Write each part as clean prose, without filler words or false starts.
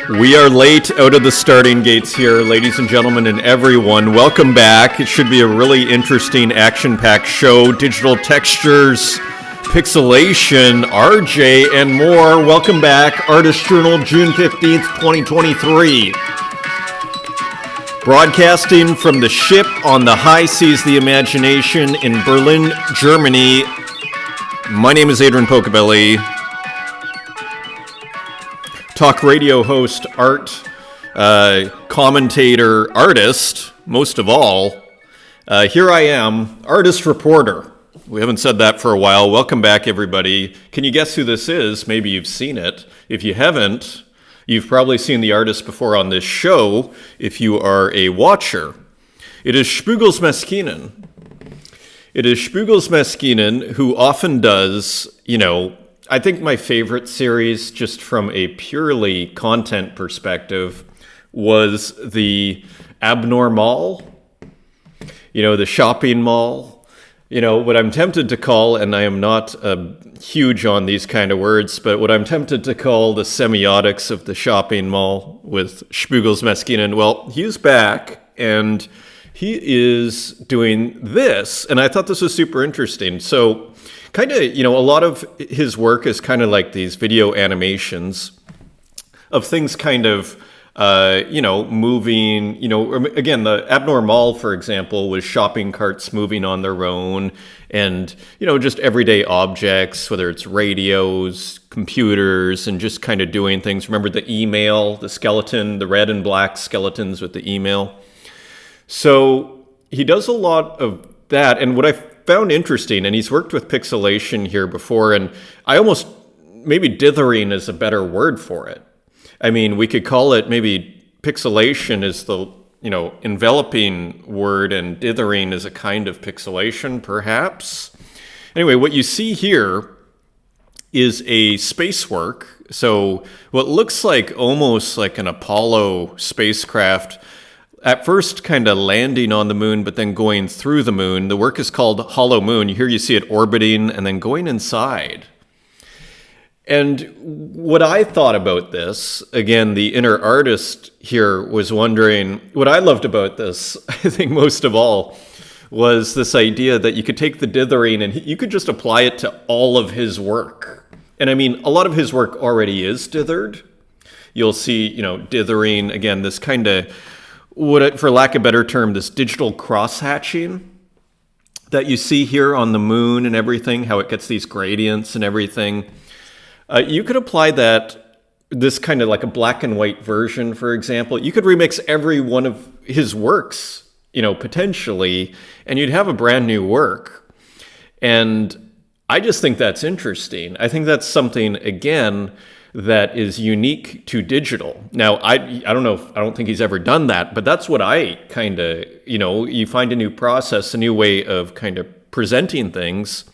We are late out of the starting gates here, ladies and gentlemen, and everyone. Welcome back. It should be a really interesting, action-packed show. Digital textures, pixelation, RJ, and more. Welcome back. Artist Journal, June 15th, 2023. Broadcasting from the ship on the high seas of the imagination in Berlin, Germany. My name is Adrian Pocobelli. Talk radio host, art, commentator, artist, most of all. Here I am, artist reporter. We haven't said that for a while. Welcome back, everybody. Can you guess who this is? Maybe you've seen it. If you haven't, you've probably seen the artist before on this show, if you are a watcher. It is Spugels Maskinen. It is Spugels Maskinen, who often does, I think my favorite series, just from a purely content perspective, was the Abnormal, the shopping mall. What I'm tempted to call, and I am not huge on these kind of words, but what I'm tempted to call the semiotics of the shopping mall with Spugels Maskinen. Well, he's back, and he is doing this, and I thought this was super interesting. So, kind of, a lot of his work is kind of like these video animations of things kind of, moving, again, the Abnormal, for example, was shopping carts moving on their own and, just everyday objects, whether it's radios, computers, and just kind of doing things. Remember the email, the skeleton, the red and black skeletons with the email. So he does a lot of that. And what I found interesting, and he's worked with pixelation here before, and I almost, maybe dithering is a better word for it. I mean, we could call it maybe pixelation is the, enveloping word, and dithering is a kind of pixelation, perhaps. Anyway, what you see here is a space work. So what looks like almost like an Apollo spacecraft, at first kind of landing on the moon, but then going through the moon. The work is called Hollow Moon. Here you see it orbiting and then going inside. And what I thought about this, again, the inner artist here was wondering, what I loved about this, I think most of all, was this idea that you could take the dithering and you could just apply it to all of his work. And I mean, a lot of his work already is dithered. You'll see, dithering, again, this kind of, for lack of a better term, this digital cross-hatching that you see here on the moon and everything, how it gets these gradients and everything. You could apply this kind of like a black and white version, for example. You could remix every one of his works, potentially, and you'd have a brand new work. And I just think that's interesting. I think that's something, again, that is unique to digital. Now, I don't think he's ever done that, but that's what I kind of, you find a new process, a new way of kind of presenting things,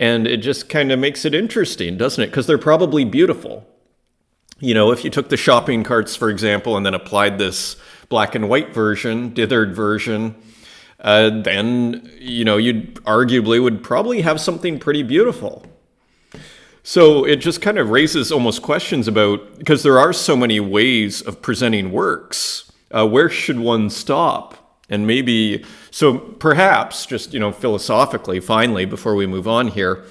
and it just kind of makes it interesting, doesn't it? Because they're probably beautiful. If you took the shopping carts, for example, and then applied this black and white version, dithered version, then, you'd arguably would probably have something pretty beautiful. So it just kind of raises almost questions about, because there are so many ways of presenting works, where should one stop? And maybe, so perhaps, just, philosophically, finally, before we move on here,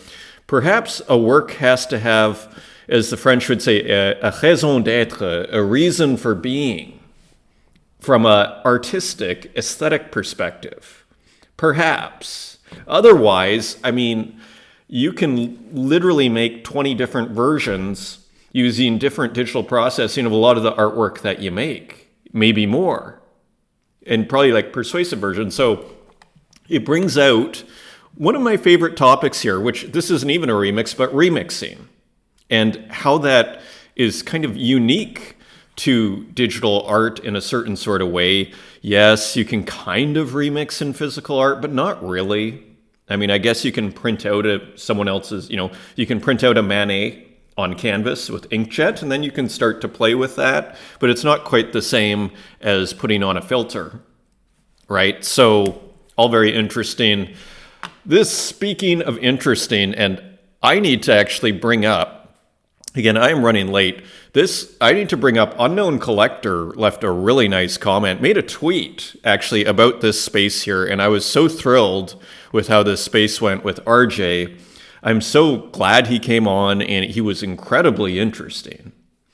perhaps a work has to have, as the French would say, a raison d'être, a reason for being, from an artistic, aesthetic perspective. Perhaps. Otherwise, I mean, you can literally make 20 different versions using different digital processing of a lot of the artwork that you make, maybe more, and probably like persuasive versions. So it brings out one of my favorite topics here, which this isn't even a remix, but remixing, and how that is kind of unique to digital art in a certain sort of way. Yes, you can kind of remix in physical art, but not really. I mean, I guess you can print out someone else's, you can print out a Manet on canvas with inkjet, and then you can start to play with that. But it's not quite the same as putting on a filter, right? So, all very interesting. This, speaking of interesting, and I need to actually bring up Again, I am running late. I need to bring up Unknown Collector left a really nice comment, made a tweet actually about this space here, and I was so thrilled with how this space went with RJ. I'm so glad he came on, and he was incredibly interesting.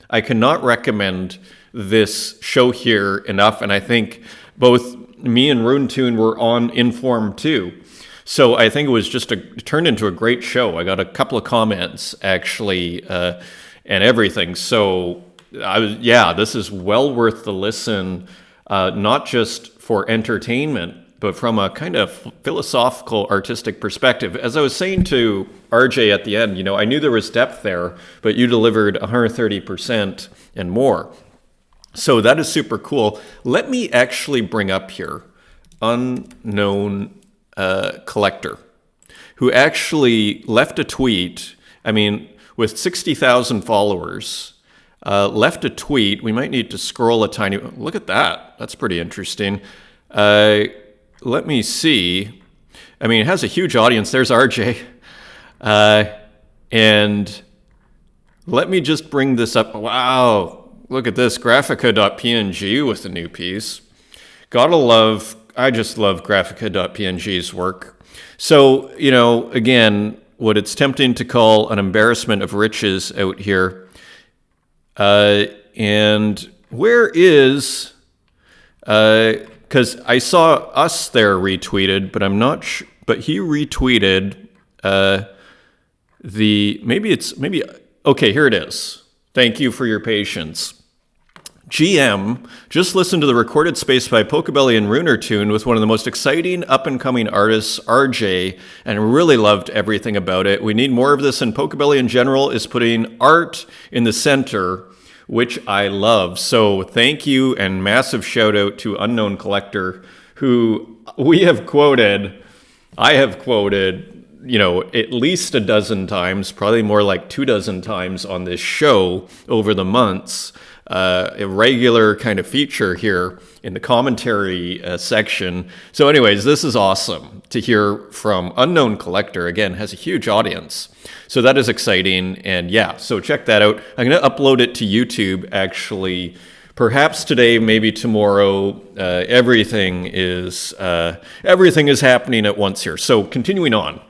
I cannot recommend this show here enough, and I think both me and Runetoon were on Inform too. So I think it turned into a great show. I got a couple of comments actually, and everything. So this is well worth the listen, not just for entertainment, but from a kind of philosophical, artistic perspective. As I was saying to RJ at the end, I knew there was depth there, but you delivered 130% and more. So that is super cool. Let me actually bring up here Unknown Collector, who actually left a tweet, with 60,000 followers, left a tweet. We might need to scroll a tiny, look at that. That's pretty interesting. Let me see. It has a huge audience. There's RJ. And let me just bring this up. Wow. Look at this. Graphica.png with the new piece. I just love Graphica.png's work. So, again, what it's tempting to call an embarrassment of riches out here. And where is... because I saw us there retweeted, but I'm not sure. But he retweeted okay, here it is. Thank you for your patience. GM just listened to the recorded space by Pocobelli and Runetoon with one of the most exciting up-and-coming artists, RJ, and really loved everything about it. We need more of this, and Pocobelli in general is putting art in the center, which I love. So thank you, and massive shout out to Unknown Collector, who I have quoted, at least a dozen times, probably more like 24 times on this show over the months. A regular kind of feature here in the commentary section. So anyways, this is awesome to hear from Unknown Collector. Again, has a huge audience. So that is exciting. And so check that out. I'm going to upload it to YouTube actually, perhaps today, maybe tomorrow. Everything is happening at once here. So continuing on.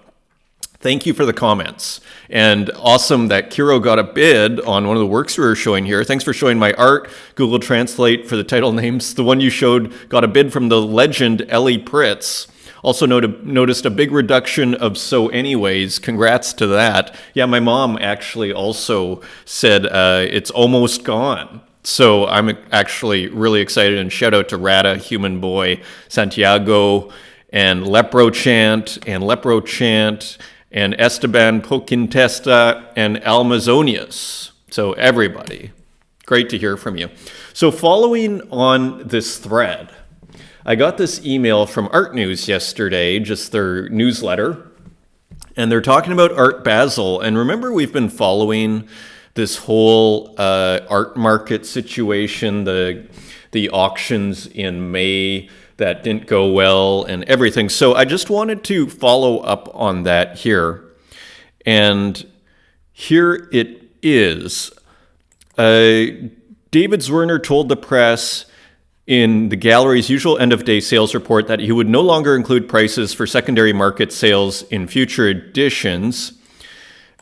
Thank you for the comments. And awesome that Kiro got a bid on one of the works we were showing here. Thanks for showing my art. Google Translate for the title names. The one you showed got a bid from the legend Ellie Pritz. Also noticed a big reduction of So Anyways. Congrats to that. Yeah, my mom actually also said it's almost gone. So I'm actually really excited, and shout out to Rada, Human Boy, Santiago, and Lepro Chant, and Esteban Poquintesta, and Almazonius. So everybody, great to hear from you. So following on this thread, I got this email from Art News yesterday, just their newsletter, and they're talking about Art Basel. And remember, we've been following this whole art market situation, the auctions in May that didn't go well and everything. So I just wanted to follow up on that here. And here it is. David Zwirner told the press in the gallery's usual end-of-day sales report that he would no longer include prices for secondary market sales in future editions.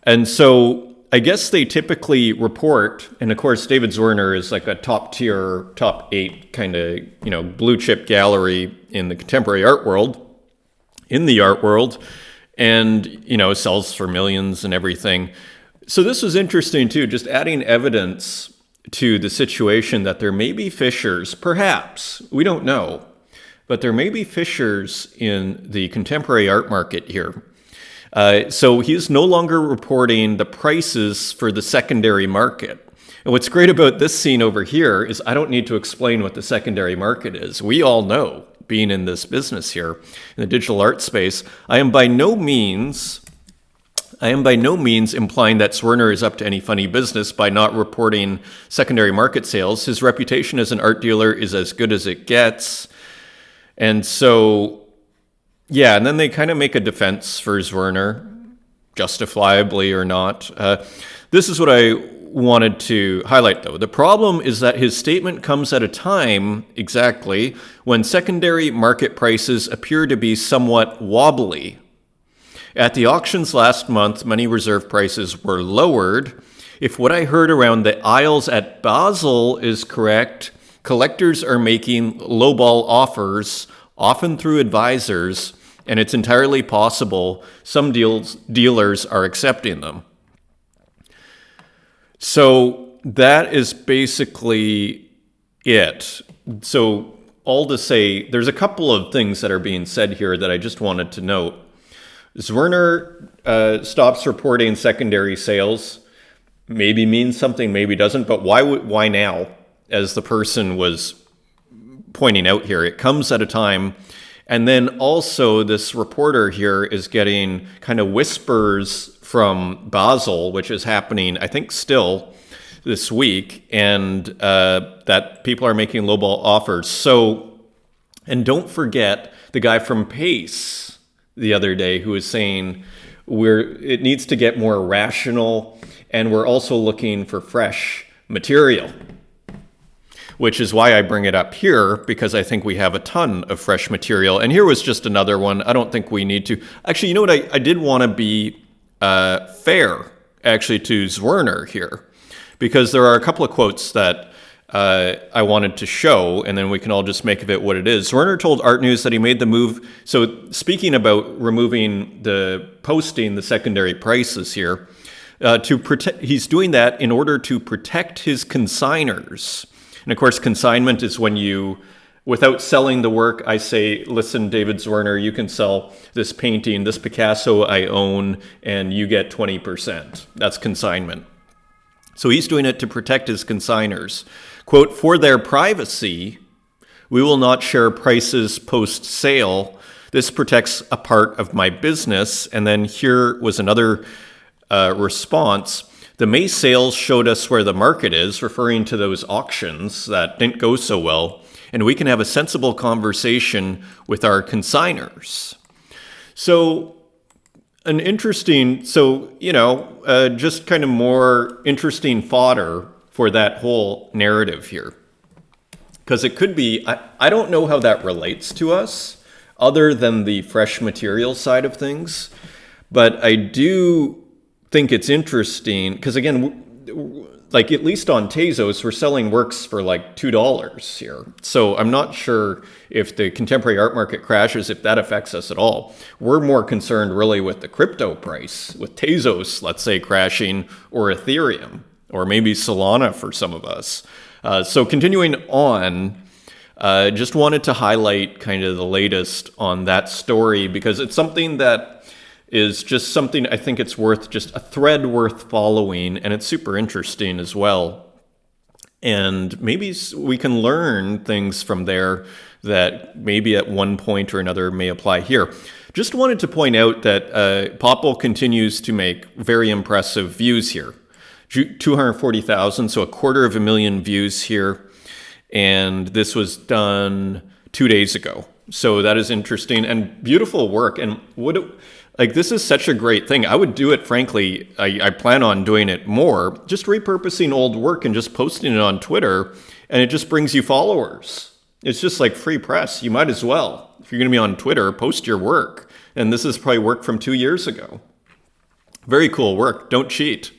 And so I guess they typically report, and of course David Zwirner is like a top 8 kind of, blue chip gallery in the contemporary art world, and, sells for millions and everything. So this was interesting too, just adding evidence to the situation that there may be fissures, perhaps, we don't know, but there may be fissures in the contemporary art market here. So he's no longer reporting the prices for the secondary market. And what's great about this scene over here is I don't need to explain what the secondary market is. We all know, being in this business here, in the digital art space. I am by no means implying that Zwirner is up to any funny business by not reporting secondary market sales. His reputation as an art dealer is as good as it gets. And so... yeah, and then they kind of make a defense for Zwirner, justifiably or not. This is what I wanted to highlight, though. The problem is that his statement comes at a time, exactly, when secondary market prices appear to be somewhat wobbly. At the auctions last month, many reserve prices were lowered. If what I heard around the aisles at Basel is correct, collectors are making lowball offers, often through advisors, and it's entirely possible some dealers are accepting them. So that is basically it. So all to say, there's a couple of things that are being said here that I just wanted to note. Zwirner stops reporting secondary sales. Maybe means something, maybe doesn't, but why now? As the person was pointing out here, it comes at a time. And then also this reporter here is getting kind of whispers from Basel, which is happening, I think, still this week, and that people are making lowball offers. So, and don't forget the guy from Pace the other day who was saying it needs to get more rational, and we're also looking for fresh material, which is why I bring it up here, because I think we have a ton of fresh material. And here was just another one. I don't think we need to. Actually, you know what? I did want to be fair, actually, to Zwirner here, because there are a couple of quotes that I wanted to show, and then we can all just make of it what it is. Zwirner told Art News that he made the move. So speaking about removing posting the secondary prices here, to protect, he's doing that in order to protect his consigners. And of course, consignment is when you, without selling the work, I say, listen, David Zwirner, you can sell this painting, this Picasso I own, and you get 20%. That's consignment. So he's doing it to protect his consigners. Quote, for their privacy, we will not share prices post-sale. This protects a part of my business. And then here was another response. The May sales showed us where the market is, referring to those auctions that didn't go so well, and we can have a sensible conversation with our consigners. So just kind of more interesting fodder for that whole narrative here. Because it could be, I don't know how that relates to us, other than the fresh material side of things, but I do think it's interesting, because again, like at least on Tezos, we're selling works for like $2 here. So I'm not sure if the contemporary art market crashes, if that affects us at all. We're more concerned really with the crypto price, with Tezos, let's say, crashing, or Ethereum, or maybe Solana for some of us. So continuing on, just wanted to highlight kind of the latest on that story, because it's something that is just something I think it's worth, just a thread worth following, and it's super interesting as well. And maybe we can learn things from there that maybe at one point or another may apply here. Just wanted to point out that Popple continues to make very impressive views here. 240,000, so 250,000 views here. And this was done 2 days ago. So that is interesting and beautiful work. And this is such a great thing. I would do it, frankly. I plan on doing it more, just repurposing old work and just posting it on Twitter, and it just brings you followers. It's just like free press. You might as well. If you're going to be on Twitter, post your work. And this is probably work from 2 years ago. Very cool work. Don't cheat.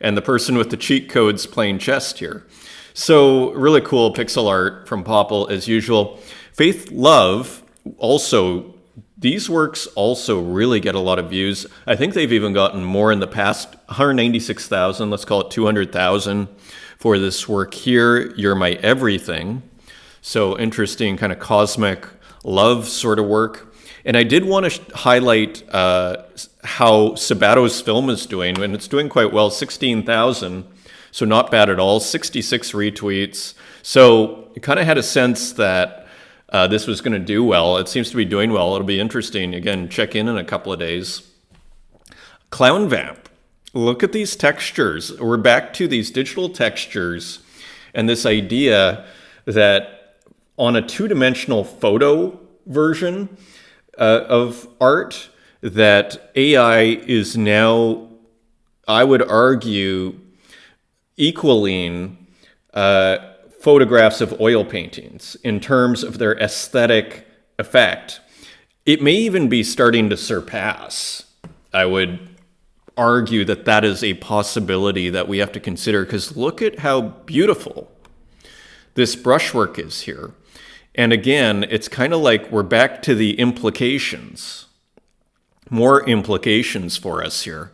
And the person with the cheat code's playing chess here. So really cool pixel art from Popple as usual. Faith Love also, these works also really get a lot of views. I think they've even gotten more in the past, 196,000, let's call it 200,000 for this work here, You're My Everything. So interesting kind of cosmic love sort of work. And I did want to highlight how Sabato's film is doing, and it's doing quite well, 16,000. So not bad at all, 66 retweets. So you kind of had a sense that this was going to do well. It seems to be doing well. It'll be interesting. Again, check in a couple of days. Clown Vamp. Look at these textures. We're back to these digital textures and this idea that on a two-dimensional photo version of art, that AI is now, I would argue, equaling photographs of oil paintings in terms of their aesthetic effect. It may even be starting to surpass. I would argue that that is a possibility that we have to consider, because look at how beautiful this brushwork is here. And again, it's kind of like we're back to the implications. More implications for us here.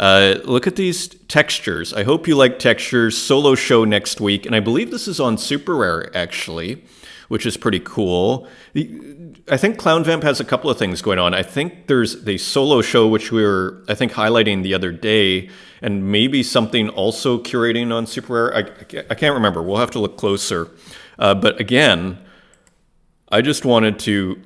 Look at these textures. I hope you like textures. Solo show next week. And I believe this is on Super Rare, actually, which is pretty cool. I think Clown Vamp has a couple of things going on. I think there's the solo show, which we were, I think, highlighting the other day, and maybe something also curating on Super Rare. I can't remember. We'll have to look closer. But again, I just wanted to,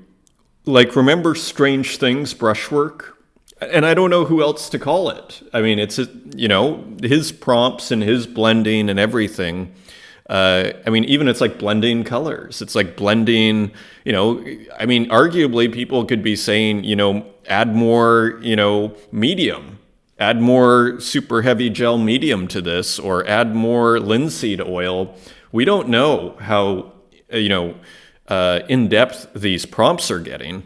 remember Strange Things brushwork? And I don't know who else to call it. I mean, it's, his prompts and his blending and everything. Even it's like blending colors. It's like blending, arguably people could be saying, add more, medium, add more super heavy gel medium to this, or add more linseed oil. We don't know how, in-depth these prompts are getting.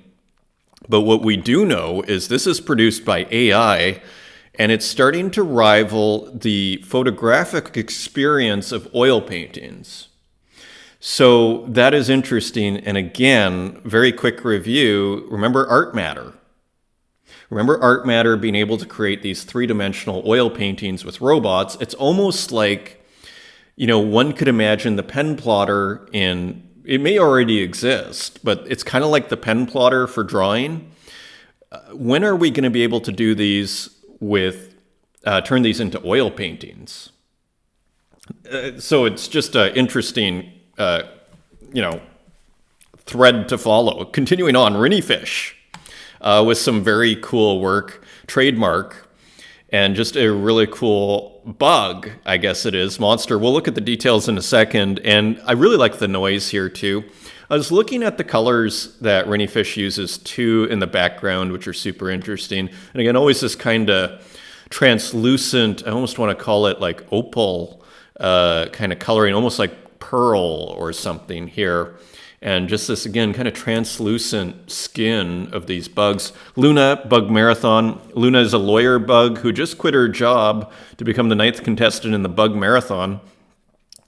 But what we do know is this is produced by AI, and it's starting to rival the photographic experience of oil paintings. So that is interesting. And again, very quick review. Remember Art Matter. Remember Art Matter being able to create these three-dimensional oil paintings with robots. It's almost like, one could imagine the pen plotter in... It may already exist, but it's kind of like the pen plotter for drawing. When are we going to be able to do these with, turn these into oil paintings? So it's just an interesting, thread to follow. Continuing on, Rinifish, with some very cool work, trademark, and just a really cool bug, I guess it is, monster. We'll look at the details in a second, and I really like the noise here too. I was looking at the colors that Rinifish uses too in the background, which are super interesting. And again, always this kind of translucent, I almost want to call it like opal kind of coloring, almost like pearl or something here. And just this, again, kind of translucent skin of these bugs. Luna, Bug Marathon. Luna is a lawyer bug who just quit her job to become the 9th contestant in the Bug Marathon.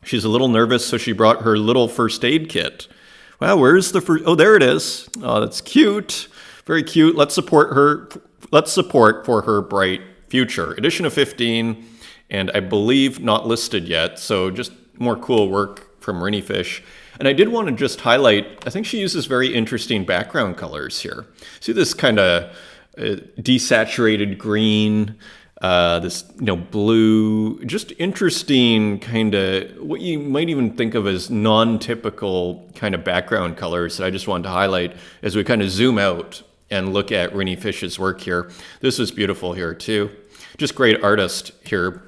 She's a little nervous, so she brought her little first aid kit. Wow, where's the first? Oh, there it is. Oh, that's cute. Very cute. Let's support her. Let's support for her bright future. Edition of 15, and I believe not listed yet. So just more cool work from Rinifish. And I did want to just highlight, I think she uses very interesting background colors here. See this kind of desaturated green, this blue, just interesting kind of what you might even think of as non-typical kind of background colors that I just wanted to highlight as we kind of zoom out and look at Rinifish's work here. This was beautiful here too. Just great artist here.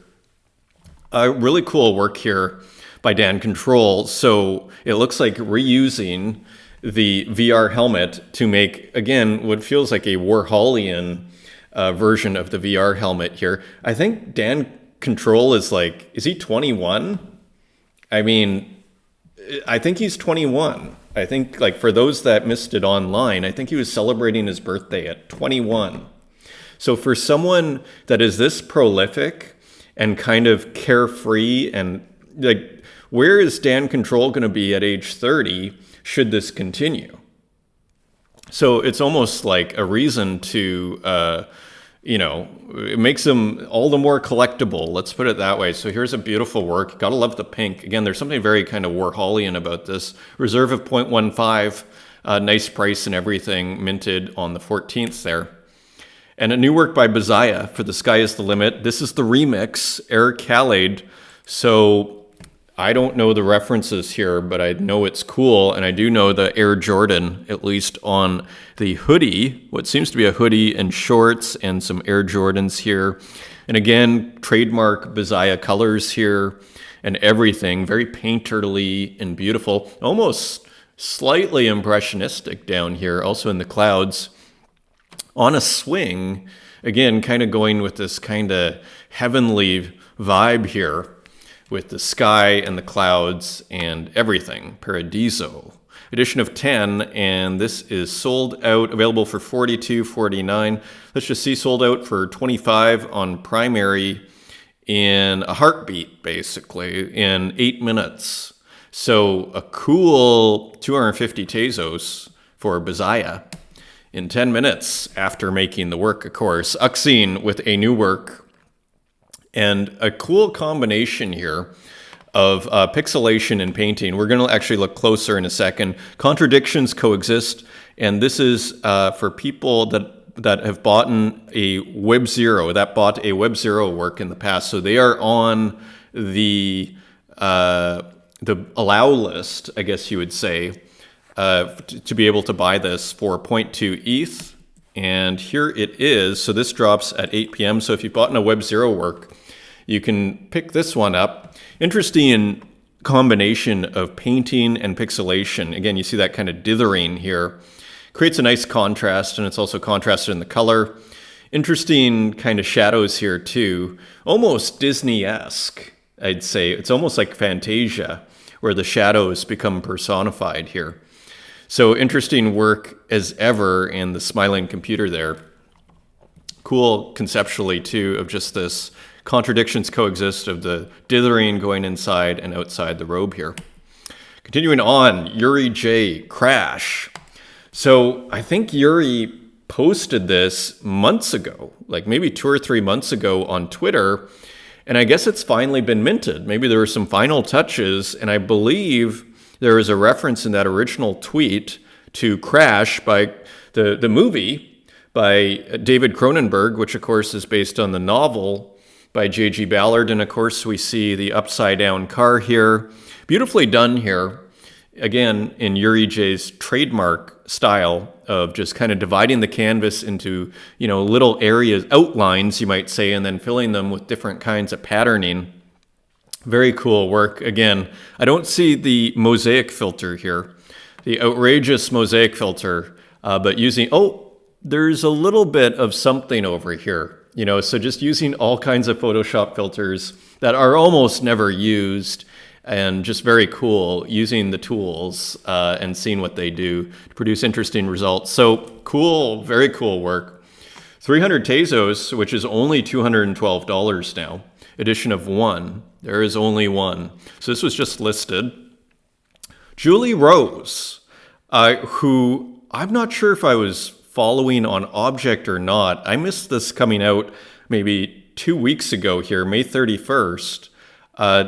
Really cool work here by Dan Control. So it looks like reusing the VR helmet to make, again, what feels like a Warholian version of the VR helmet here. I think Dan Control is he 21? I mean, I think he's 21. I think, for those that missed it online, I think he was celebrating his birthday at 21. So for someone that is this prolific and kind of carefree and where is Dan Control going to be at age 30 should this continue? So it's almost like a reason to, it makes them all the more collectible. Let's put it that way. So here's a beautiful work. Gotta love the pink. Again, there's something very kind of Warholian about this. Reserve of 0.15, nice price and everything, minted on the 14th there. And a new work by Bazaya for The Sky is the Limit. This is the remix, Air Khaled. So I don't know the references here, but I know it's cool, and I do know the Air Jordan, at least on the hoodie, what seems to be a hoodie and shorts and some Air Jordans here. And again, trademark Bazaya colors here and everything, very painterly and beautiful, almost slightly impressionistic down here, also in the clouds. On a swing, again, kind of going with this kind of heavenly vibe here. with the sky and the clouds and everything. Paradiso. Edition of 10, and this is sold out, available for $42.49. Let's just see, sold out for $25 on primary in a heartbeat, basically, in 8 minutes. So a cool 250 Tezos for Bazaya in 10 minutes after making the work, of course. Uxine with a new work, and a cool combination here of pixelation and painting. We're going to actually look closer in a second. Contradictions coexist, and this is for people that have bought a Web Zero, work in the past. So they are on the allow list, I guess you would say, to be able to buy this for 0.2 ETH. And here it is. So this drops at 8 p.m. So if you've bought a Web Zero work, you can pick this one up. Interesting combination of painting and pixelation. Again, you see that kind of dithering here. Creates a nice contrast, and it's also contrasted in the color. Interesting kind of shadows here too. Almost Disney-esque, I'd say. It's almost like Fantasia, where the shadows become personified here. So interesting work as ever in the smiling computer there. Cool conceptually too, of just this contradictions coexist of the dithering going inside and outside the robe here. Continuing on, Yuri J. Crash. So I think Yuri posted this months ago, like maybe 2 or 3 months ago on Twitter, and I guess it's finally been minted. Maybe there were some final touches, and I believe there is a reference in that original tweet to Crash by the movie by David Cronenberg, which of course is based on the novel by J.G. Ballard. And of course we see the upside down car here. Beautifully done here. Again, in Yuri J's trademark style of just kind of dividing the canvas into, little areas, outlines, you might say, and then filling them with different kinds of patterning. Very cool work. Again, I don't see the mosaic filter here, the outrageous mosaic filter, but using, there's a little bit of something over here. So just using all kinds of Photoshop filters that are almost never used, and just very cool using the tools and seeing what they do to produce interesting results. So cool, very cool work. 300 Tezos, which is only $212 now. Edition of 1. There is only one. So this was just listed. Julie Rose, who I'm not sure if I was following on Object or not. I missed this coming out maybe 2 weeks ago here, May 31st.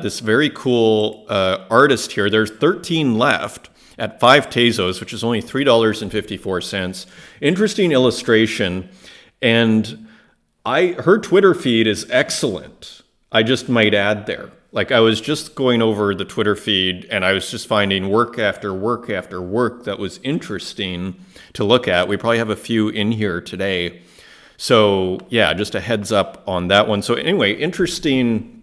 This very cool artist here. There's 13 left at 5 Tezos, which is only $3.54. Interesting illustration. And her Twitter feed is excellent. I just might add there. Like, I was just going over the Twitter feed, and I was just finding work after work after work that was interesting to look at. We probably have a few in here today. So yeah, just a heads up on that one. So anyway, interesting.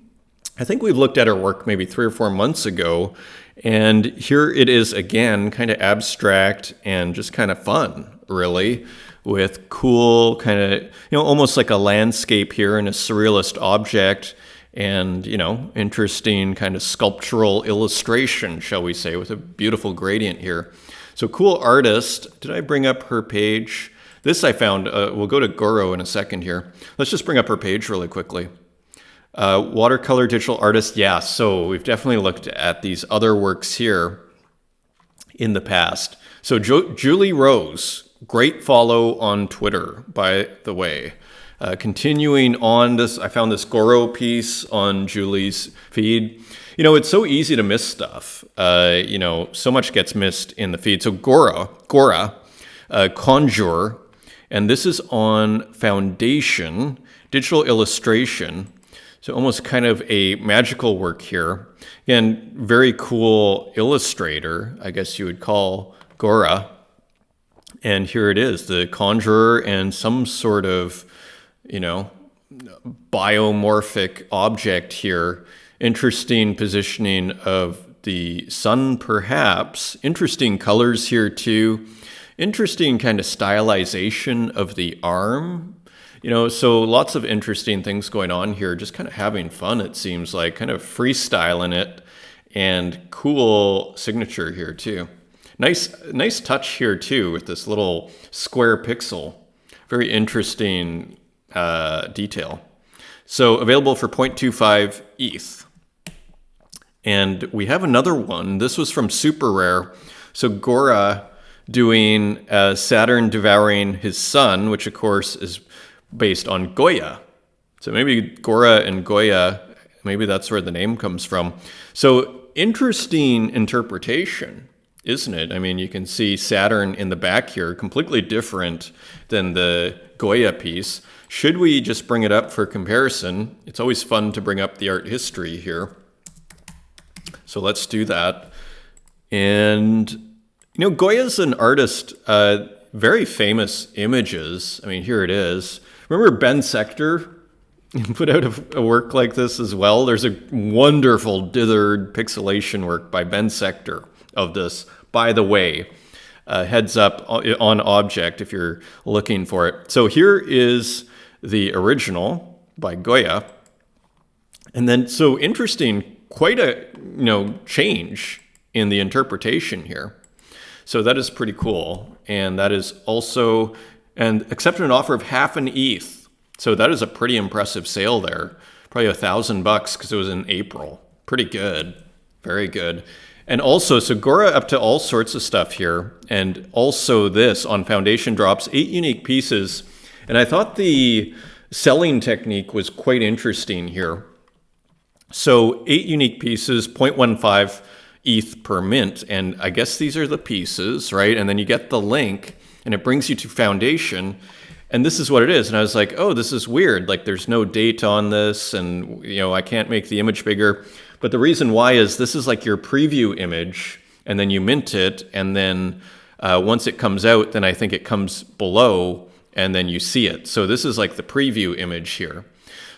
I think we've looked at her work maybe 3 or 4 months ago, and here it is again, kind of abstract and just kind of fun, really, with cool kind of, almost like a landscape here and a surrealist object. And, interesting kind of sculptural illustration, shall we say, with a beautiful gradient here. So cool artist. Did I bring up her page? This I found, we'll go to Goro in a second here. Let's just bring up her page really quickly. Watercolor digital artist. Yeah, so we've definitely looked at these other works here in the past. So Julie Rose, great follow on Twitter, by the way. Continuing on this, I found this Goro piece on Julie's feed. It's so easy to miss stuff. So much gets missed in the feed. So Gora, Conjure, and this is on Foundation, digital illustration. So almost kind of a magical work here. Again, very cool illustrator, I guess you would call Gora. And here it is, the Conjurer and some sort of biomorphic object here. Interesting positioning of the sun, perhaps. Interesting colors here, too. Interesting kind of stylization of the arm. So lots of interesting things going on here, just kind of having fun, it seems like, kind of freestyling it, and cool signature here too. Nice touch here too with this little square pixel. Very interesting detail. So available for 0.25 ETH. And we have another one. This was from Super Rare. So Gora doing Saturn devouring his son, which of course is based on Goya. So maybe Gora and Goya, maybe that's where the name comes from. So interesting interpretation, isn't it? I mean, you can see Saturn in the back here, completely different than the Goya piece. Should we just bring it up for comparison? It's always fun to bring up the art history here. So let's do that. And Goya's an artist, very famous images. I mean, here it is. Remember Ben Sector put out a work like this as well? There's a wonderful dithered pixelation work by Ben Sector of this. By the way, heads up on Object if you're looking for it. So here is the original by Goya. And then, so interesting, quite a change in the interpretation here. So that is pretty cool. And that is also, and accepted an offer of half an ETH. So that is a pretty impressive sale there. Probably $1,000 because it was in April. Pretty good. Very good. And also, so Gora up to all sorts of stuff here. And also this on Foundation Drops, 8 unique pieces. And I thought the selling technique was quite interesting here. So 8 unique pieces, 0.15 ETH per mint. And I guess these are the pieces, right? And then you get the link and it brings you to Foundation. And this is what it is. And I was like, oh, this is weird. Like there's no date on this and, I can't make the image bigger. But the reason why is this is like your preview image and then you mint it. And then once it comes out, then I think it comes below and then you see it. So this is like the preview image here.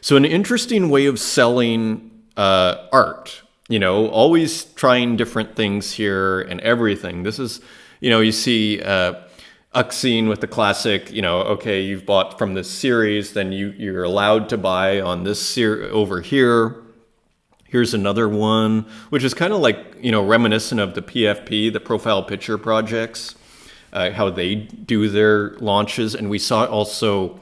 So an interesting way of selling art, always trying different things here and everything. This is, you see Uxine with the classic, okay, you've bought from this series, then you're allowed to buy on this series over here. Here's another one, which is kind of like, reminiscent of the PFP, the Profile Picture projects, how they do their launches. And we saw also,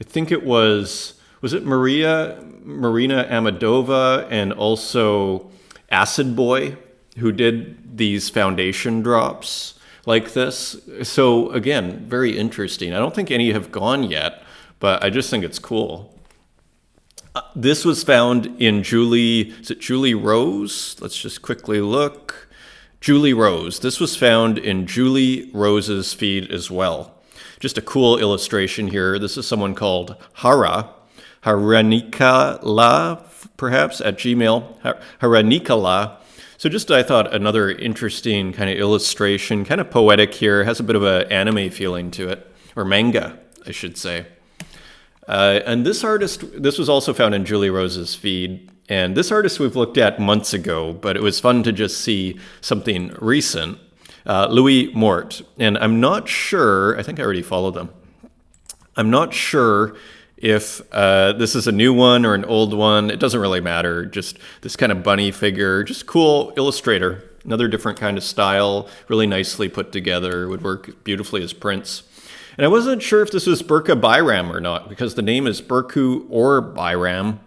I think it was it Marina Amadova and also Acid Boy who did these foundation drops like this. So again, very interesting. I don't think any have gone yet, but I just think it's cool. This was found in Julie Rose? Let's just quickly look. Julie Rose. This was found in Julie Rose's feed as well. Just a cool illustration here. This is someone called Haranikala, perhaps, at Gmail. Haranikala. So just, I thought, another interesting kind of illustration, kind of poetic here. Has a bit of an anime feeling to it, or manga, I should say. And this artist, this was also found in Julie Rose's feed. And this artist we've looked at months ago, but it was fun to just see something recent. Louis Mort. And I'm not sure, I think I already followed them. I'm not sure if this is a new one or an old one. It doesn't really matter. Just this kind of bunny figure, just cool illustrator. Another different kind of style, really nicely put together, would work beautifully as prints. And I wasn't sure if this was Burka Bayram or not, because the name is Burku or Bayram,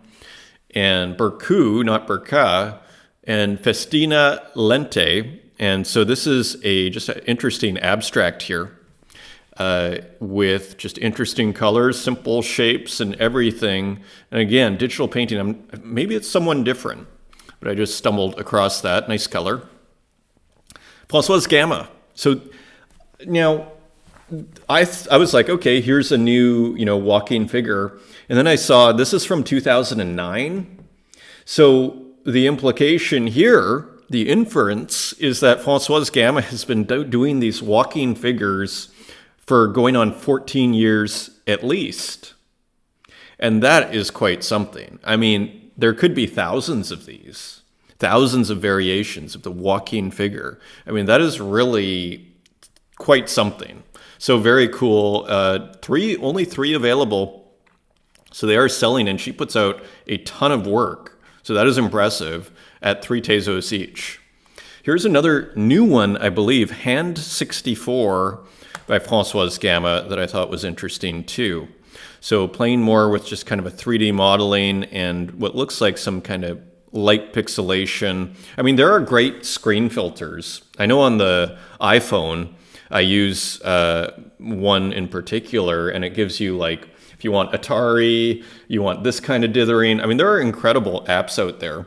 and Burku, not Burka, and Festina Lente. And so this is just an interesting abstract here. With just interesting colors, simple shapes, and everything. And again, digital painting, maybe it's someone different, but I just stumbled across that. Nice color. Françoise Gamma. So now, I was like, okay, here's a new, walking figure. And then I saw, this is from 2009. So the implication here, the inference, is that Françoise Gamma has been doing these walking figures for going on 14 years at least. And that is quite something. I mean, there could be thousands of these, thousands of variations of the walking figure. I mean, that is really quite something. So very cool. Only three available So they are selling, and she puts out a ton of work. So that is impressive at 3 Tezos each. Here's another new one, I believe, Hand 64 by Françoise Gamma, that I thought was interesting too. So playing more with just kind of a 3D modeling and what looks like some kind of light pixelation. I mean, there are great screen filters. I know on the iPhone, I use one in particular, and it gives you like, if you want Atari, you want this kind of dithering. I mean, there are incredible apps out there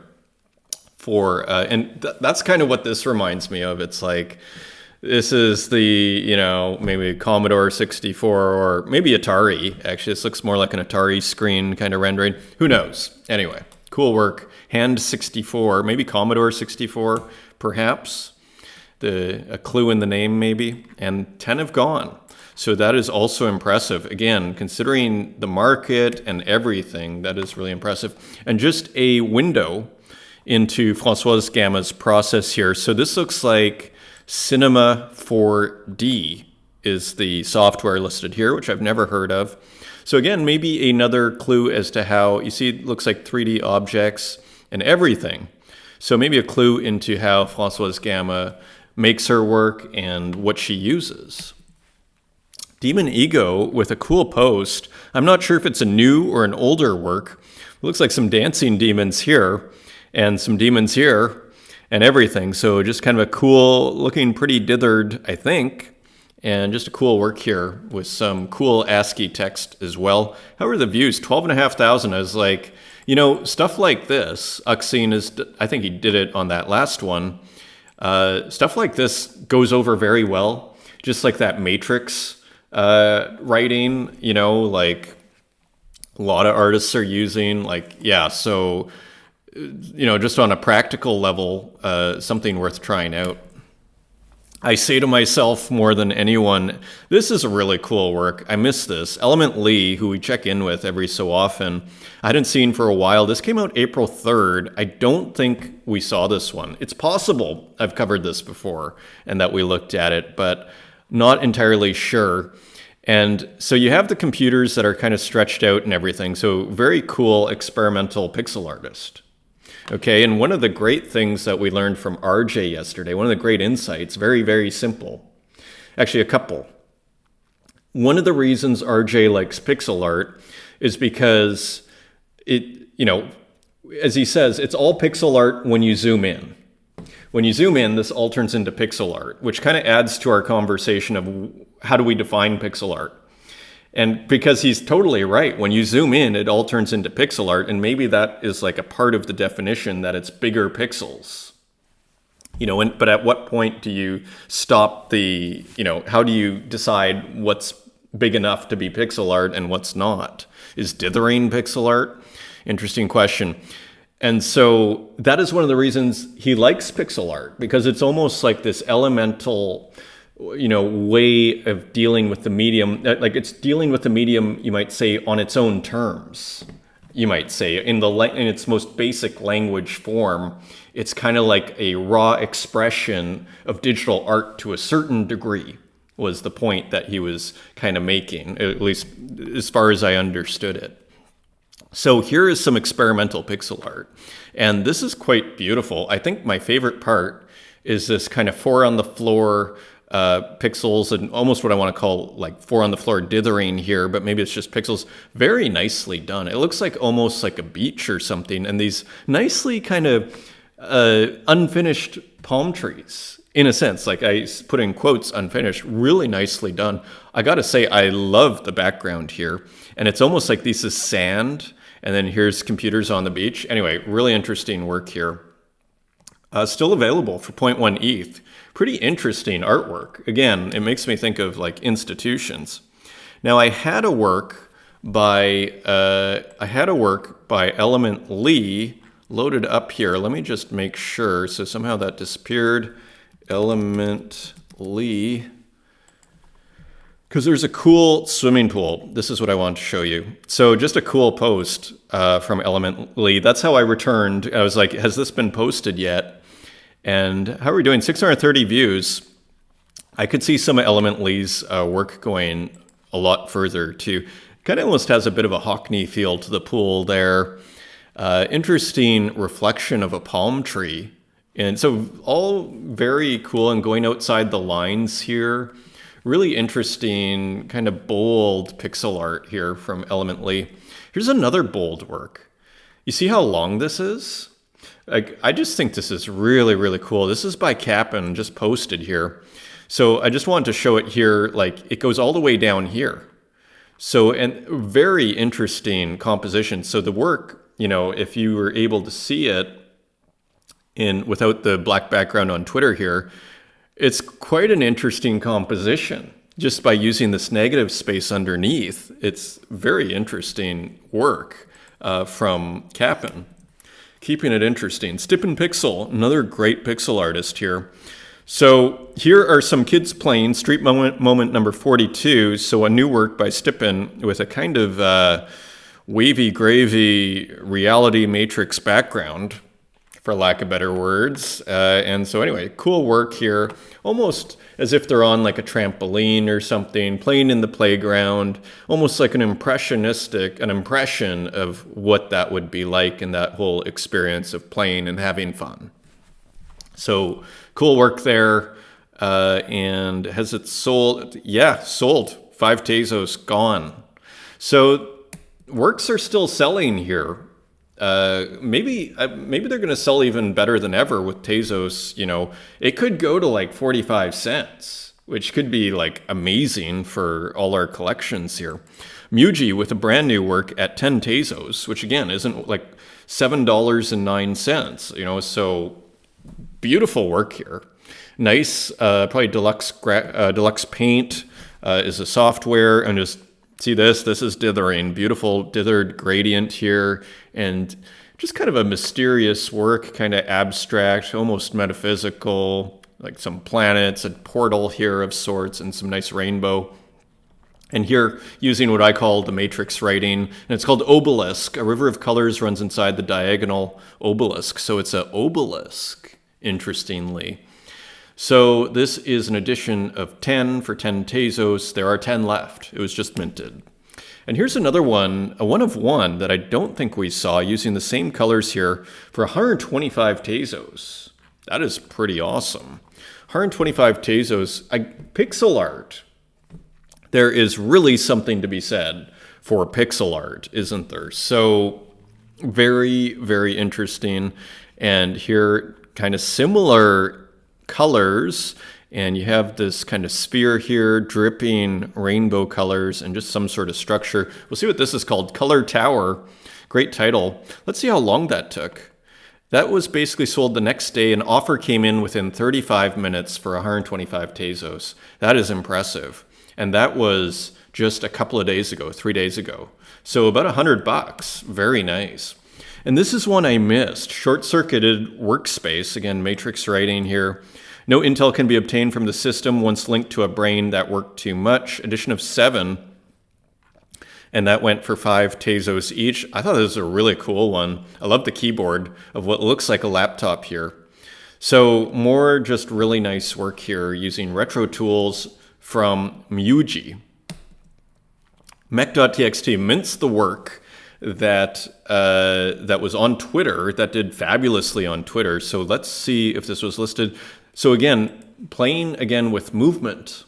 for, and that's kind of what this reminds me of. It's like, this is the, you know, maybe Commodore 64 or maybe Atari. Actually, this looks more like an Atari screen kind of rendering. Who knows? Anyway, cool work. Hand 64, maybe Commodore 64, perhaps. A clue in the name, maybe. And 10 have gone. So that is also impressive. Again, considering the market and everything, that is really impressive. And just a window into Françoise Gamma's process here. So this looks like Cinema 4D is the software listed here, which I've never heard of. So again, maybe another clue as to how, you see, it looks like 3D objects and everything. So maybe a clue into how Françoise Gamma makes her work and what she uses. Demon Ego with a cool post. I'm not sure if it's a new or an older work. It looks like some dancing demons here and some demons here and everything. So just kind of a cool, looking pretty dithered, I think. And just a cool work here with some cool ASCII text as well. How are the views? 12,500. I was like, you know, stuff like this, Uxine is, I think he did it on that last one. Stuff like this goes over very well. Just like that Matrix writing, you know, like a lot of artists are using, like, yeah, so, you know, just on a practical level, something worth trying out. I say to myself more than anyone, this is a really cool work. I miss this. Element Lee, who we check in with every so often, I hadn't seen for a while. This came out April 3rd. I don't think we saw this one. It's possible I've covered this before and that we looked at it, but not entirely sure. And so you have the computers that are kind of stretched out and everything. So very cool experimental pixel artist. Okay, and one of the great things that we learned from RJ yesterday, one of the great insights, very, very simple. Actually, a couple. One of the reasons RJ likes pixel art is because it, you know, as he says, it's all pixel art when you zoom in. When you zoom in, this all turns into pixel art, which kind of adds to our conversation of how do we define pixel art. And because he's totally right, when you zoom in, it all turns into pixel art, and maybe that is like a part of the definition that it's bigger pixels. You know, but at what point do you stop the, you know, how do you decide what's big enough to be pixel art and what's not? Is dithering pixel art? Interesting question. And so that is one of the reasons he likes pixel art, because it's almost like this elemental, you know, way of dealing with the medium. Like it's dealing with the medium, you might say, on its own terms. You might say in its most basic language form, it's kind of like a raw expression of digital art to a certain degree, was the point that he was kind of making, at least as far as I understood it. So here is some experimental pixel art, and this is quite beautiful. I think my favorite part is this kind of 4 on the floor pixels, and almost what I want to call like 4 on the floor dithering here, but maybe it's just pixels. Very nicely done. It looks like almost like a beach or something, and these nicely kind of unfinished palm trees, in a sense, like I put in quotes, unfinished, really nicely done. I gotta say, I love the background here, and it's almost like this is sand, and then here's computers on the beach. Anyway, really interesting work here. Still available for 0.1 ETH. Pretty interesting artwork. Again, it makes me think of like institutions. Now I had a work by Element Lee loaded up here. Let me just make sure. So somehow that disappeared. Element Lee. Because there's a cool swimming pool. This is what I want to show you. So just a cool post from Element Lee. That's how I returned. I was like, has this been posted yet? And how are we doing? 630 views. I could see some of Element Lee's work going a lot further too. Kind of almost has a bit of a Hockney feel to the pool there. Interesting reflection of a palm tree. And so all very cool and going outside the lines here. Really interesting, kind of bold pixel art here from Elemently. Here's another bold work. You see how long this is? Like, I just think this is really, really cool. This is by Cap'n, just posted here. So I just wanted to show it here. Like, it goes all the way down here. So, and very interesting composition. So the work, you know, if you were able to see it without the black background on Twitter here, it's quite an interesting composition just by using this negative space underneath. It's very interesting work from Cap'n. Keeping it interesting. Stippen Pixel, another great pixel artist here. So here are some kids playing Street Moment number 42. So a new work by Stippen with a kind of wavy gravy reality matrix background, for lack of better words. And so anyway, cool work here. Almost as if they're on like a trampoline or something, playing in the playground, almost like an impression of what that would be like in that whole experience of playing and having fun. So cool work there. And has it sold? Yeah, sold. 5 Tezos gone. So works are still selling here. Maybe they're going to sell even better than ever with Tezos. You know, it could go to like 45 cents, which could be like amazing for all our collections here. Muji with a brand new work at 10 Tezos, which again isn't like $7.09. You know, so beautiful work here. Nice, probably deluxe paint is a software, and just see this is dithering, beautiful dithered gradient here, and just kind of a mysterious work, kind of abstract, almost metaphysical, like some planets, a portal here of sorts, and some nice rainbow. And here, using what I call the matrix writing, and it's called obelisk. A river of colors runs inside the diagonal obelisk, so it's an obelisk, interestingly. So this is an edition of 10 for 10 Tezos. There are 10 left. It was just minted. And here's another one, a one of one that I don't think we saw, using the same colors here for 125 Tezos. That is pretty awesome. 125 Tezos, pixel art. There is really something to be said for pixel art, isn't there? So very, very interesting. And here, kind of similar colors, and you have this kind of sphere here, dripping rainbow colors, and just some sort of structure. We'll see what this is called. Color Tower. Great title. Let's see how long that took. That was basically sold the next day. An offer came in within 35 minutes for 125 Tezos. That is impressive. And that was just a couple of days ago, 3 days ago. So about $100. Very nice. And this is one I missed. Short-circuited workspace. Again, matrix writing here. No intel can be obtained from the system once linked to a brain that worked too much. Edition of 7. And that went for 5 Tezos each. I thought this was a really cool one. I love the keyboard of what looks like a laptop here. So more just really nice work here using retro tools from Muji. Mech.txt mints the work that was on Twitter, that did fabulously on Twitter. So let's see if this was listed. So again, playing again with movement,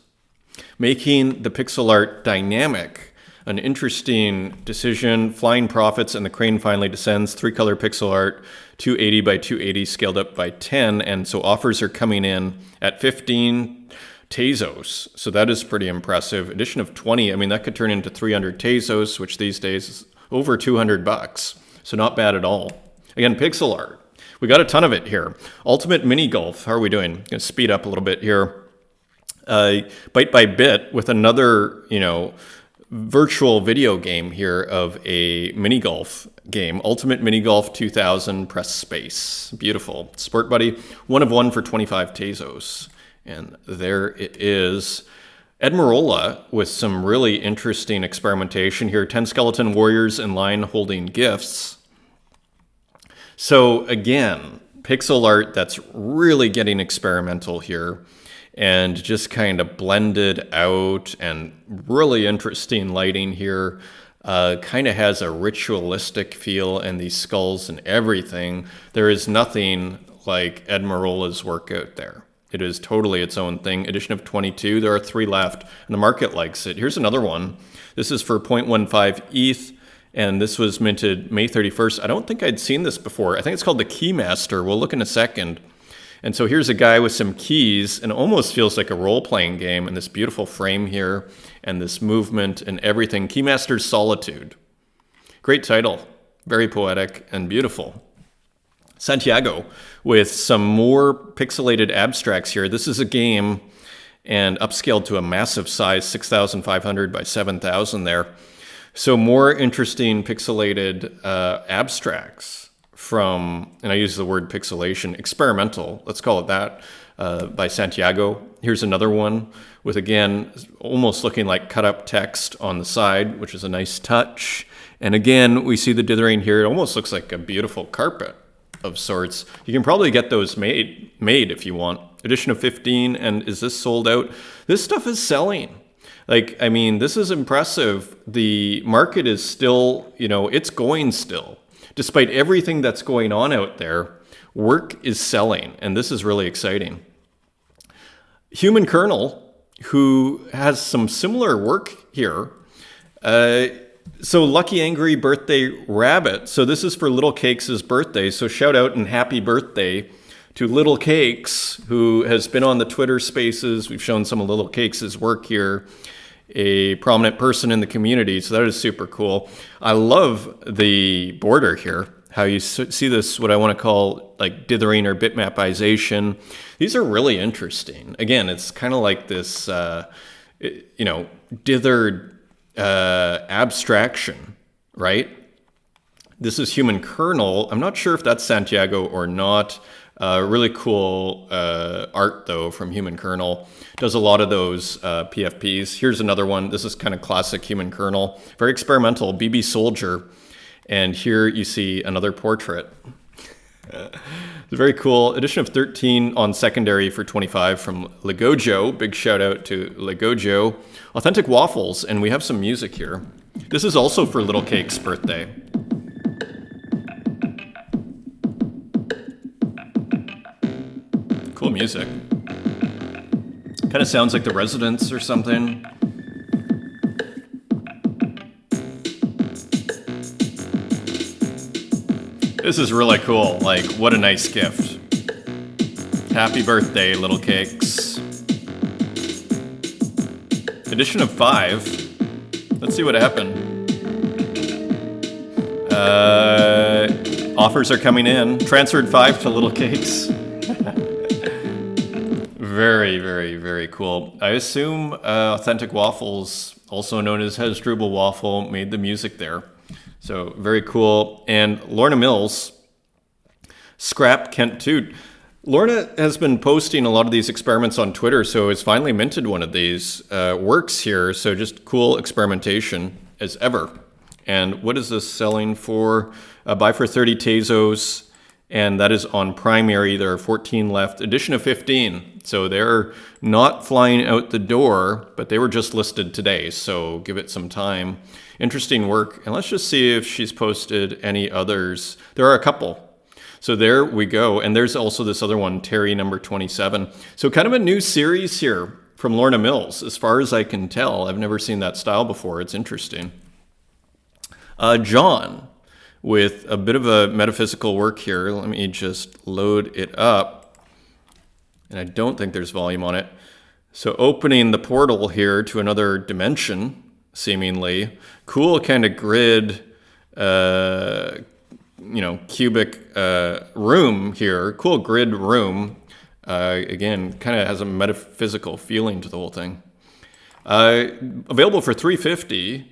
making the pixel art dynamic. An interesting decision. Flying Prophets and the Crane Finally Descends. 3-color pixel art, 280 by 280, scaled up by 10. And so offers are coming in at 15 Tezos. So that is pretty impressive. Edition of 20, I mean, that could turn into 300 Tezos, which these days is over $200. So not bad at all. Again, pixel art. We got a ton of it here. Ultimate Mini Golf. How are we doing? Gonna speed up a little bit here. Bite by bit with another, virtual video game here of a mini golf game. Ultimate Mini Golf 2000. Press space. Beautiful. Sport Buddy. One of one for 25 Tezos. And there it is. Edmarola with some really interesting experimentation here. 10 skeleton warriors in line holding gifts. So again, pixel art that's really getting experimental here and just kind of blended out, and really interesting lighting here. kind of has a ritualistic feel, and these skulls and everything. There is nothing like Ed Merola's work out there. It is totally its own thing. Edition of 22, there are 3 left, and the market likes it. Here's another one. This is for 0.15 ETH, and this was minted May 31st. I don't think I'd seen this before. I think it's called the Keymaster. We'll look in a second. And so here's a guy with some keys, and it almost feels like a role-playing game, and this beautiful frame here, and this movement and everything. Keymaster's Solitude. Great title. Very poetic and beautiful. Santiago with some more pixelated abstracts here. This is a game and upscaled to a massive size, 6,500 by 7,000 there. So more interesting pixelated abstracts from, and I use the word pixelation, experimental, let's call it that, by Santiago. Here's another one with, again, almost looking like cut up text on the side, which is a nice touch. And again, we see the dithering here. It almost looks like a beautiful carpet of sorts. You can probably get those made if you want. Edition of 15, and is this sold out? This stuff is selling. Like, I mean, this is impressive. The market is still, it's going still. Despite everything that's going on out there, work is selling, and this is really exciting. Human Kernel, who has some similar work here, so Lucky Angry Birthday Rabbit. So this is for Little Cakes' birthday. So shout out and happy birthday to Little Cakes, who has been on the Twitter spaces. We've shown some of Little Cakes' work here, a prominent person in the community. So that is super cool. I love the border here, how you see this, what I want to call like dithering or bitmapization. These are really interesting. Again, it's kind of like this, dithered abstraction, right? This is Human Kernel. I'm not sure if that's Santiago or not. Really cool art, though, from Human Kernel. Does a lot of those PFPs. Here's another one. This is kind of classic Human Kernel. Very experimental, BB Soldier. And here you see another portrait. It's very cool. Edition of 13 on secondary for 25 from Legojo. Big shout out to Legojo. Authentic Waffles, and we have some music here. This is also for Little Cake's birthday. Cool music. Kind of sounds like The Residents or something. This is really cool. Like, what a nice gift. Happy birthday, Little Cakes. Edition of 5. Let's see what happened. Offers are coming in. Transferred 5 to Little Cakes. Very, very, very cool. I assume Authentic Waffles, also known as Hesdrubal Waffle, made the music there. So very cool. And Lorna Mills, Scrap Kent Toot. Lorna has been posting a lot of these experiments on Twitter, so it's finally minted one of these works here. So just cool experimentation as ever. And what is this selling for? Buy for 30 Tezos, and that is on primary. There are 14 left. Edition of 15. So they're not flying out the door, but they were just listed today, so give it some time. Interesting work. And let's just see if she's posted any others. There are a couple. So there we go. And there's also this other one, Terry number 27. So kind of a new series here from Lorna Mills, as far as I can tell. I've never seen that style before. It's interesting. John, with a bit of a metaphysical work here. Let me just load it up. And I don't think there's volume on it. So opening the portal here to another dimension, seemingly. Cool kind of grid, cubic room here. Cool grid room. Again, kind of has a metaphysical feeling to the whole thing. Available for $350.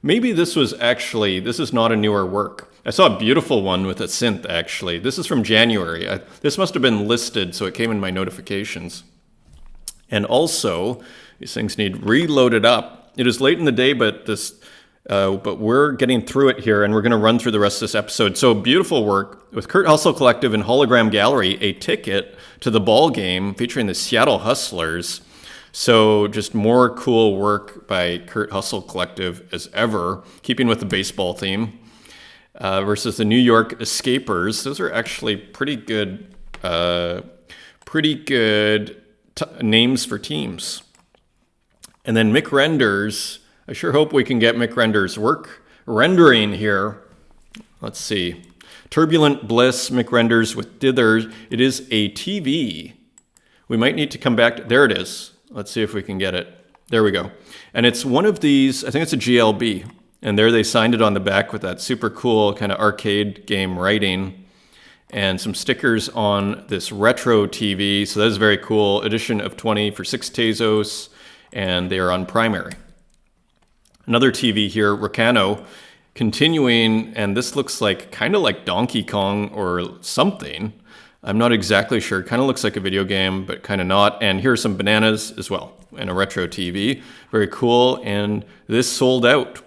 Maybe this is not a newer work. I saw a beautiful one with a synth, actually. This is from January. This must have been listed, so it came in my notifications. And also, these things need reloaded up. It is late in the day, but we're getting through it here, and we're going to run through the rest of this episode. So beautiful work with Kurt Hustle Collective and Hologram Gallery, a ticket to the ball game featuring the Seattle Hustlers. So just more cool work by Kurt Hustle Collective as ever, keeping with the baseball theme, versus the New York Escapers. Those are actually pretty good names for teams. And then Mick Renders. I sure hope we can get Mick Renders' work rendering here. Let's see. Turbulent Bliss, Mick Renders with Dithers. It is a TV. We might need to come back. There it is. Let's see if we can get it. There we go. And it's one of these, I think it's a GLB. And there they signed it on the back with that super cool kind of arcade game writing. And some stickers on this retro TV. So that is very cool. Edition of 20 for 6 Tezos. And they are on primary. Another TV here, Ricano, continuing. And this looks like kind of like Donkey Kong or something. I'm not exactly sure. Kind of looks like a video game, but kind of not. And here are some bananas as well and a retro TV. Very cool. And this sold out.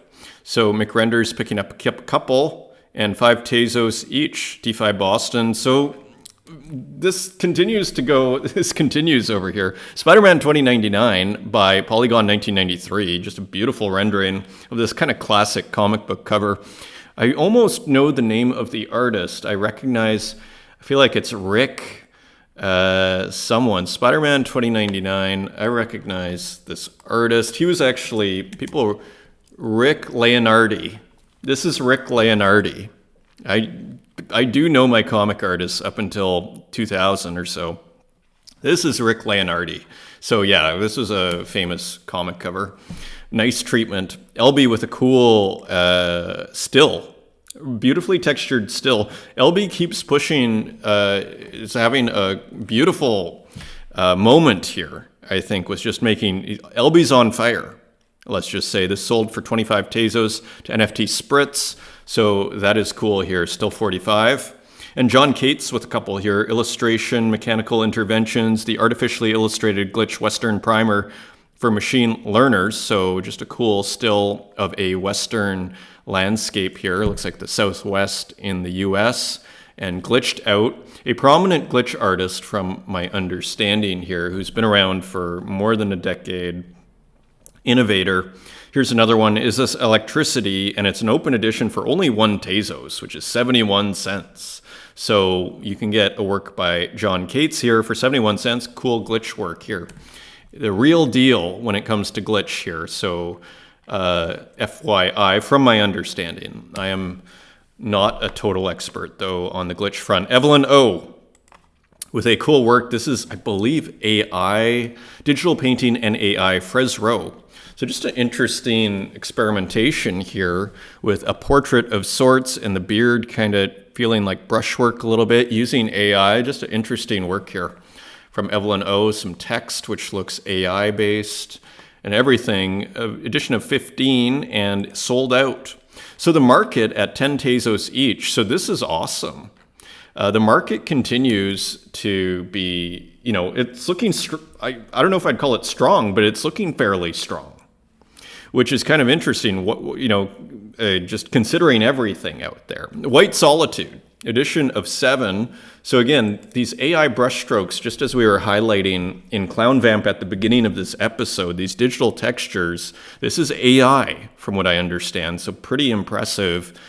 So Mick Renders picking up a couple and 5 Tezos each, DeFi Boston. So this continues to go. This continues over here. Spider-Man 2099 by Polygon 1993. Just a beautiful rendering of this kind of classic comic book cover. I almost know the name of the artist. I feel like it's Rick someone. Spider-Man 2099. I recognize this artist. He was actually, Rick Leonardi. This is Rick Leonardi. I do know my comic artists up until 2000 or so. This is Rick Leonardi. So yeah, this was a famous comic cover. Nice treatment. LB with a cool still. Beautifully textured still. LB keeps pushing, is having a beautiful moment here, I think, was just making, LB's on fire. Let's just say this sold for 25 Tezos to NFT Spritz. So that is cool here, still 45. And John Cates with a couple here, illustration, mechanical interventions, the artificially illustrated glitch Western primer for machine learners. So just a cool still of a Western landscape here. Looks like the Southwest in the US and glitched out. A prominent glitch artist from my understanding here who's been around for more than a decade. Innovator. Here's another one. Is This Electricity? And it's an open edition for only 1 Tezos, which is 71 cents. So you can get a work by John Cates here for 71 cents. Cool glitch work here. The real deal when it comes to glitch here. So FYI, from my understanding, I am not a total expert, though, on the glitch front. Evelyn O. with a cool work. This is, I believe, AI, digital painting and AI Fresro. So just an interesting experimentation here with a portrait of sorts and the beard kind of feeling like brushwork a little bit using AI. Just an interesting work here from Evelyn O. Some text which looks AI based and everything. Edition of 15 and sold out. So the market at 10 Tezos each. So this is awesome. The market continues to be, it's looking, I don't know if I'd call it strong, but it's looking fairly strong. Which is kind of interesting, just considering everything out there. White Solitude, edition of 7. So again, these AI brushstrokes, just as we were highlighting in Clown Vamp at the beginning of this episode, these digital textures, this is AI from what I understand. So pretty impressive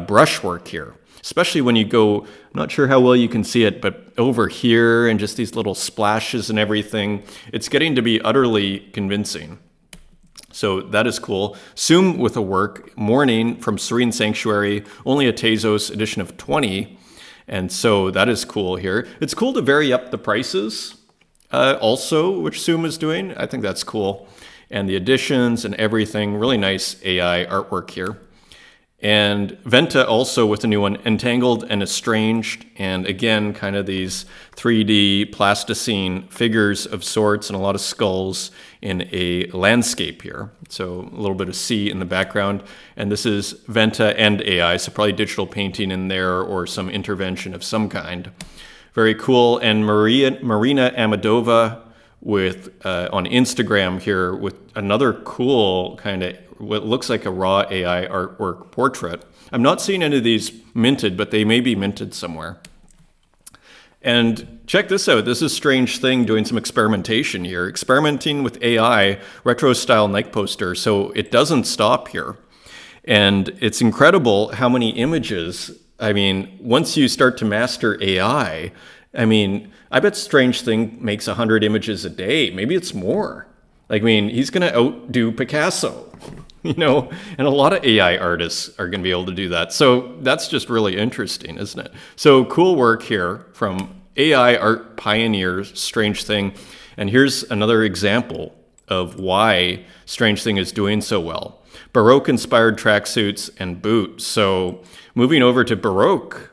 brushwork here, especially when you go, I'm not sure how well you can see it, but over here and just these little splashes and everything, it's getting to be utterly convincing. So that is cool. Zoom with a work, Morning from Serene Sanctuary, only a Tezos edition of 20. And so that is cool here. It's cool to vary up the prices also, which Zoom is doing. I think that's cool. And the editions and everything, really nice AI artwork here. And Venta also with a new one, Entangled and Estranged. And again, kind of these 3D plasticine figures of sorts and a lot of skulls in a landscape here. So a little bit of sea in the background. And this is Venta and AI, so probably digital painting in there or some intervention of some kind. Very cool. And Marina Amadova with on Instagram here with another cool kind of what looks like a raw AI artwork portrait. I'm not seeing any of these minted, but they may be minted somewhere. And check this out. This is Strange Thing doing some experimentation here. Experimenting with AI, retro style Nike poster. So it doesn't stop here. And it's incredible how many images, I mean, once you start to master AI, I mean, I bet Strange Thing makes 100 images a day. Maybe it's more. Like, I mean, he's going to outdo Picasso, you know, and a lot of AI artists are going to be able to do that. So that's just really interesting, isn't it? So cool work here from AI art pioneer Strange Thing. And here's another example of why Strange Thing is doing so well. Baroque-inspired tracksuits and boots. So moving over to Baroque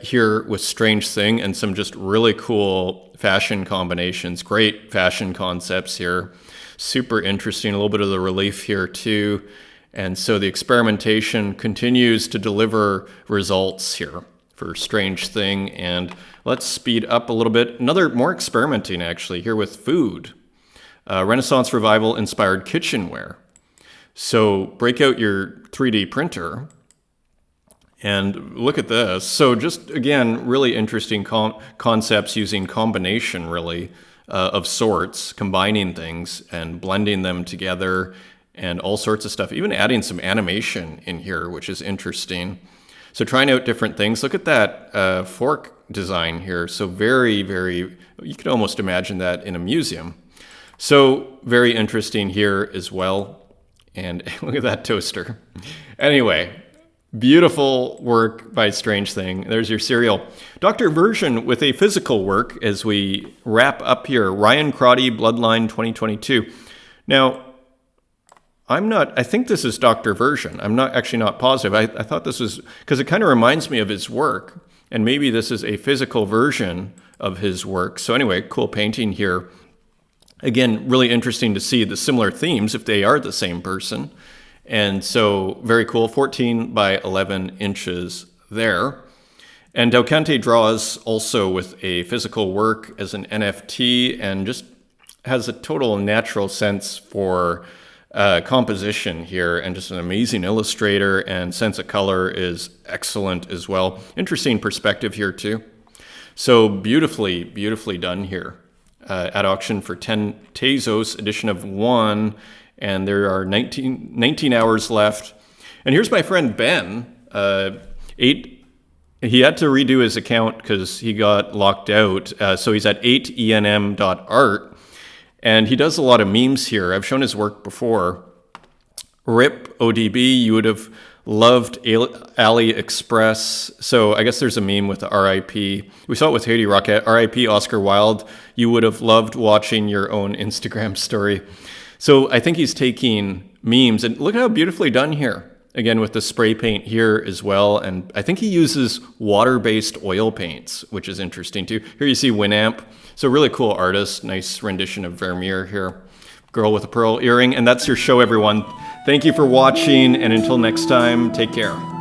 here with Strange Thing and some just really cool fashion combinations. Great fashion concepts here. Super interesting. A little bit of the relief here too. And so the experimentation continues to deliver results here for Strange Thing. And let's speed up a little bit. More experimenting actually here with food. Renaissance Revival inspired kitchenware. So break out your 3D printer and look at this. So just, again, really interesting concepts using combination, really, of sorts, combining things and blending them together and all sorts of stuff. Even adding some animation in here, which is interesting. So trying out different things. Look at that fork design here. So very, very, you could almost imagine that in a museum. So very interesting here as well. And look at that toaster. Anyway, beautiful work by Strange Thing. There's your cereal. Dr. Version with a physical work as we wrap up here. Ryan Crotty, Bloodline 2022. Now, I think this is Dr. Version. I'm actually not positive. I thought this was, because it kind of reminds me of his work. And maybe this is a physical version of his work. So anyway, cool painting here. Again, really interesting to see the similar themes if they are the same person. And so very cool, 14 by 11 inches there. And Delcante draws also with a physical work as an NFT and just has a total natural sense for composition here, and just an amazing illustrator, and sense of color is excellent as well. Interesting perspective here too. So beautifully, beautifully done here. At auction for 10 Tezos, edition of 1. And there are 19 hours left. And here's my friend Ben. He had to redo his account because he got locked out. So he's at 8enm.art. And he does a lot of memes here. I've shown his work before. RIP ODB, you would have loved AliExpress. So I guess there's a meme with the RIP. We saw it with Haiti Rocket. RIP Oscar Wilde, you would have loved watching your own Instagram story. So I think he's taking memes, and look at how beautifully done here. Again, with the spray paint here as well. And I think he uses water-based oil paints, which is interesting too. Here you see Winamp. So really cool artist. Nice rendition of Vermeer here. Girl with a pearl earring. And that's your show, everyone. Thank you for watching. And until next time, take care.